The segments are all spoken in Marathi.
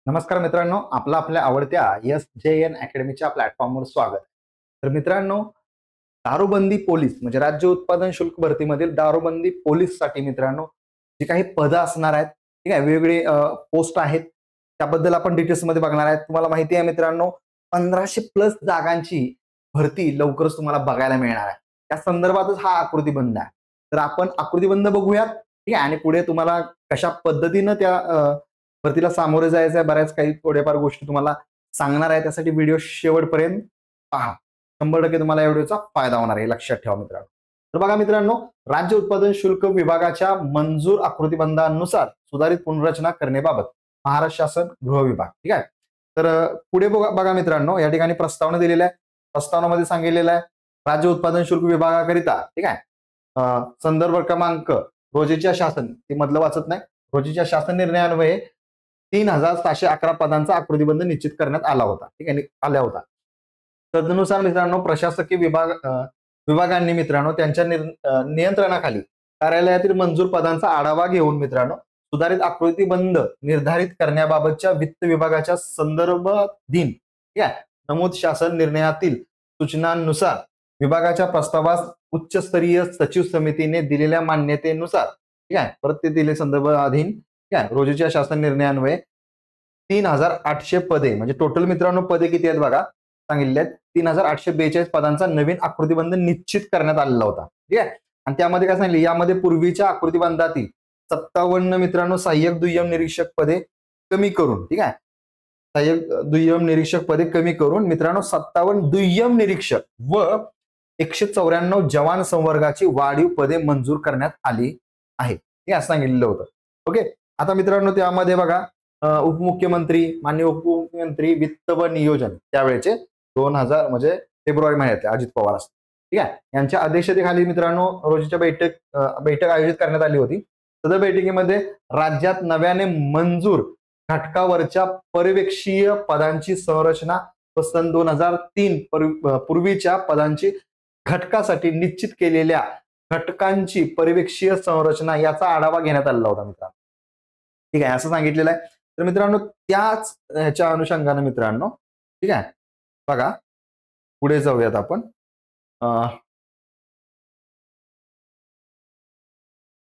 नमस्कार मित्रांनो, आपल्या आवडत्या एस-जे-एन अकॅडमीच्या प्लॅटफॉर्मवर स्वागत. तर मित्रांनो, दारूबंदी पोलीस म्हणजे राज्य उत्पादन शुल्क भरतीमधील दारूबंदी पोलीससाठी मित्रांनो, जी काही पदं असणार आहेत, ठीक आहे, वेगवेगळे पोस्ट आहेत, त्याबद्दल आपण डिटेल्समध्ये बघणार आहेत. तुम्हाला माहिती आहे मित्रांनो, 1500 प्लस जागांची भरती लवकरच तुम्हाला बघायला मिळणार आहे. त्या संदर्भातच हा आकृतीबंध आहे. तर आपण आकृतीबंध बघूयात, ठीक आहे, आणि पुढे तुम्हाला कशा पद्धतीनं त्या भरतीला सामोरे जायचं आहे, बऱ्याच काही थोड्याफार गोष्टी तुम्हाला सांगणार आहे. त्यासाठी व्हिडिओ शेवटपर्यंत पहा. 100% तुम्हाला या व्हिडिओचा फायदा होणार आहे, लक्षात ठेवा मित्रांनो. तर बघा मित्रांनो, राज्य उत्पादन शुल्क विभागाच्या मंजूर आकृतीबंधानुसार सुधारित पुनर्रचना करण्याबाबत महाराष्ट्र शासन गृह विभाग, ठीक आहे. तर पुढे बघा मित्रांनो, या ठिकाणी प्रस्तावना दिलेला आहे. प्रस्तावनामध्ये सांगितलेलं आहे राज्य उत्पादन शुल्क विभागाकरिता, ठीक आहे, संदर्भ क्रमांक रोजीच्या शासन, ते मधलं वाचत नाही, रोजीच्या शासन निर्णयान्वये 3711 पदांचा आकृतीबंध निश्चित करण्यात आला होता, ठीक आहे, आला होता. तदनुसार मित्रांनो, प्रशासकीय विभागांनी मित्रांनो त्यांच्या नियंत्रणाखाली कार्यालयातील मंजूर पदांचा आढावा घेऊन मित्रांनो सुधारित आकृतीबंध निर्धारित करण्याबाबतच्या वित्त विभागाच्या संदर्भाधीन, ठीक आहे, नमूद शासन निर्णयातील सूचनांनुसार विभागाच्या प्रस्तावास उच्चस्तरीय सचिव समितीने दिलेल्या मान्यतेनुसार, ठीक आहे, परत ते दिले संदर्भाधीन, ठीक आहे, रोजीच्या शासन निर्णयान्वये 3800 पदे म्हणजे टोटल मित्रांनो पदे किती आहेत बघा, सांगितले आहेत 3842 पदांचा नवीन आकृतीबंध निश्चित करण्यात आलेला होता, ठीक आहे. आणि त्यामध्ये काय सांगितले, यामध्ये पूर्वीच्या आकृतीबंधातील 57 मित्रांनो सहाय्यक दुय्यम निरीक्षक पदे कमी करून, ठीक आहे, सहाय्यक दुय्यम निरीक्षक पदे कमी करून मित्रांनो 57 दुय्यम निरीक्षक व 194 जवान संवर्गाची वाढीव पदे मंजूर करण्यात आली आहेत, हे असं सांगितलेलं होतं. ओके. आता मित्रांनो त्यामध्ये बघा, उपमुख्यमंत्री, माननीय उपमुख्यमंत्री वित्त व नियोजन त्यावेळेचे 2000 म्हणजे फेब्रुवारी महिन्यात अजित पवार असतात, ठीक आहे, यांच्या अध्यक्षतेखाली मित्रांनो रोजीच्या बैठक आयोजित करण्यात आली होती. सदर बैठकीमध्ये राज्यात नव्याने मंजूर घटकावरच्या पर्यवेक्षीय पदांची संरचना व सन 2003 पूर्वीच्या पदांची घटकासाठी निश्चित केलेल्या घटकांची पर्यवेक्षीय संरचना याचा आढावा घेण्यात आलेला होता मित्रांनो, ठीक आहे, असं सांगितलेलं आहे. तर मित्रांनो त्याच ह्याच्या अनुषंगाने मित्रांनो, ठीक आहे, बघा पुढे जाऊयात आपण.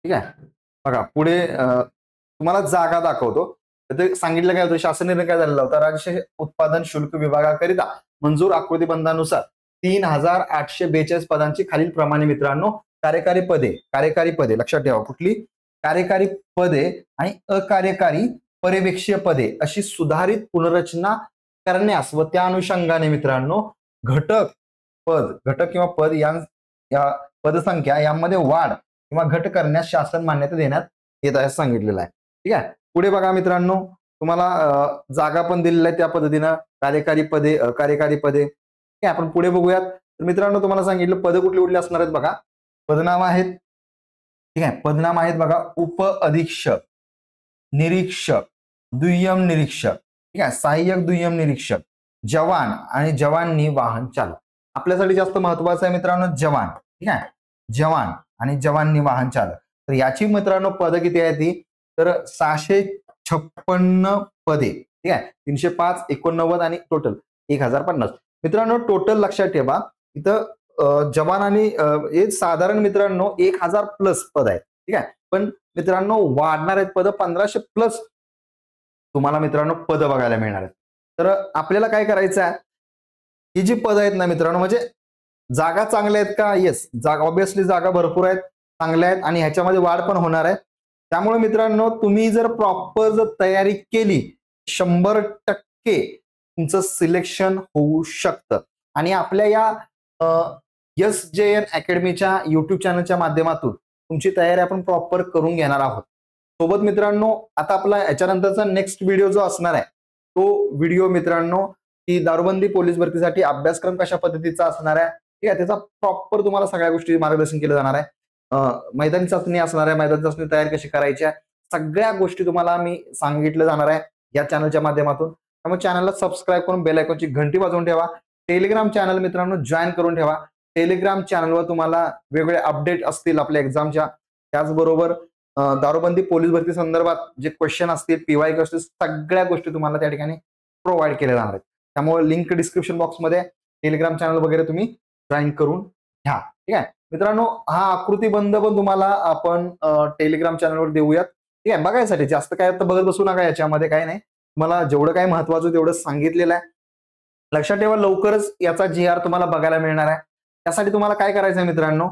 ठीक आहे, बघा पुढे तुम्हाला जागा दाखवतो. ते सांगितलं काय होतं, शासन निर्णय काय झालेला होता, राज्य उत्पादन शुल्क विभागाकरिता मंजूर आकृतीबंधानुसार 3842 पदांची खालील प्रमाणे मित्रांनो कार्यकारी पदे लक्षात ठेवा, कुठली कार्यकारी पदे आणि अकार्यकारी पर्यवेक्षीय पदे अशी सुधारित पुनर्रचना करण्यास व त्या अनुषंगाने मित्रांनो घटक किंवा पद या पदसंख्या यामध्ये वाढ किंवा घट करण्यास शासन मान्यता देण्यात येत आहे सांगितलेलं आहे, ठीक आहे. पुढे बघा मित्रांनो, तुम्हाला जागा पण दिलेल्या आहे त्या पद्धतीनं, कार्यकारी पदे अकार्यकारी पदे, ठीक आहे. आपण पुढे बघूयात. तर मित्रांनो तुम्हाला सांगितलं पद कुठली असणार आहेत बघा, पदनाम आहेत, ठीक आहे, पदनाम आहेत बघा, उप अधीक्षक, निरीक्षक, दुय्यम निरीक्षक, ठीक आहे, सहाय्यक दुय्यम निरीक्षक, जवान आणि जवानी वाहन चालक. आपल्यासाठी जास्त महत्वाचं आहे मित्रांनो जवान, ठीक आहे, जवान आणि जवानी वाहन चालक. तर याची मित्रांनो पद किती आहे ती, तर 656 पदे, ठीक आहे, 305 89 आणि टोटल 1050 मित्रांनो. टोटल लक्षात ठेवा, इथं जवान आणि हे साधारण मित्रांनो 1000 प्लस पद आहेत, ठीक आहे, पण मित्रांनो वाढणार आहेत पद 1500 प्लस तुम्हाला मित्रांनो पद बघायला मिळणार आहेत. तर आपल्याला काय करायचं आहे, ही जी पद आहेत ना मित्रांनो, म्हणजे जागा चांगल्या आहेत का, येस, जागा ऑब्विसली जागा भरपूर आहेत, चांगल्या आहेत आणि ह्याच्यामध्ये वाढ पण होणार आहे. त्यामुळे मित्रांनो तुम्ही जर प्रॉपर जर तयारी केली 100% तुमचं सिलेक्शन होऊ शकतं. आणि आपल्या या एस-जे-एन अकॅडमीच्या युट्यूब चॅनलच्या माध्यमातून तुमची तयारी आपण प्रॉपर करून घेणार आहोत. सोबत मित्रांनो आता आपला याच्यानंतरचा नेक्स्ट व्हिडिओ जो असणार आहे तो व्हिडिओ मित्रांनो की दारूबंदी पोलीस भरतीसाठी अभ्यासक्रम कशा पद्धतीचा असणार आहे, ठीक आहे, त्याचा प्रॉपर तुम्हाला सगळ्या गोष्टी मार्गदर्शन केलं जाणार आहे. मैदानी चाचणी असणार आहे, मैदानी चाचणी तयार कशी करायची आहे, सगळ्या गोष्टी तुम्हाला मी सांगितलं जाणार आहे या चॅनलच्या माध्यमातून. त्यामुळे चॅनलला सबस्क्राईब करून बेल आयकॉनची घंटी वाजवून ठेवा. टेलिग्राम चॅनल मित्रांनो जॉईन करून ठेवा. टेलिग्राम चॅनलवर तुम्हाला वेगवेगळे अपडेट असतील आपल्या एक्झामच्या, त्याचबरोबर दारूबंदी पोलीस भरती संदर्भात जे क्वेश्चन असतील, पीवाय असतील, सगळ्या गोष्टी तुम्हाला त्या ठिकाणी प्रोव्हाइड केल्या जाणार आहेत. त्यामुळे लिंक डिस्क्रिप्शन बॉक्समध्ये टेलिग्राम चॅनल वगैरे तुम्ही जॉईन करून घ्या. ठीक आहे मित्रांनो, हा आकृतीबंध पण तुम्हाला आपण टेलिग्राम चॅनलवर देऊयात. ठीक आहे, बघायसाठी जास्त काय तर बघत बसू नका, याच्यामध्ये काय नाही. तुम्हाला जेवढं काय महत्वाचं तेवढं सांगितलेलं आहे. लक्षात ठेवा, लवकरच याचा GR तुम्हाला बघायला मिळणार आहे. त्यासाठी तुम्हाला काय करायचं आहे मित्रांनो,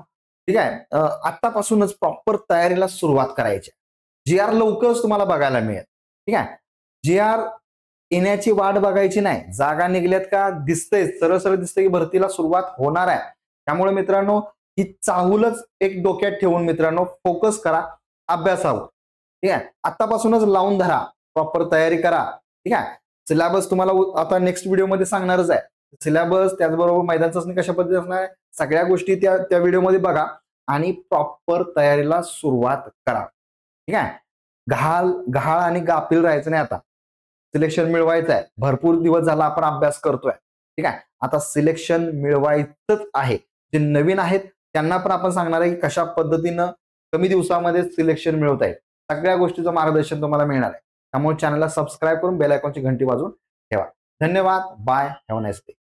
ठीक आहे, आतापासूनच प्रॉपर तयारीला सुरुवात करायची. GR लवकरच तुम्हाला बघायला मिळेल. ठीक आहे, GR येण्याची वाट बघायची नाही. जागा निघल्यात का दिसतंय, सरळ सरळ दिसतंय की भरतीला सुरुवात होणार आहे. त्यामुळे मित्रांनो, ही चाहूलच एक डोक्यात ठेवून मित्रांनो फोकस करा अभ्यासावर. ठीक आहे, आतापासूनच लावून धरा, प्रॉपर तयारी करा. ठीक आहे, सिलेबस तुम्हाला आता नेक्स्ट व्हिडिओमध्ये सांगणारच आहे. सिलेबस त्याचबरोबर मैदान चाचणी कशा पद्धतीने असणार आहे, सगळ्या गोष्टी त्या व्हिडिओमध्ये बघा आणि प्रॉपर तयारीला सुरुवात करा. ठीक आहे, गहाळ आणि गाफील राहायचं नाही. आता सिलेक्शन मिळवायचं आहे. भरपूर दिवस झाला आपण अभ्यास करतोय. ठीक आहे, आता सिलेक्शन मिळवायचंच आहे. जे नवीन आहेत त्यांना पण आपण सांगणार आहे की कशा पद्धतीनं कमी दिवसामध्ये सिलेक्शन मिळवता येईल. सगळ्या गोष्टीचं मार्गदर्शन तुम्हाला मिळणार आहे. त्यामुळे चॅनलला सबस्क्राईब करून बेल आयकॉनची घंटी वाजवून ठेवा. धन्यवाद. Bye. Have a nice day.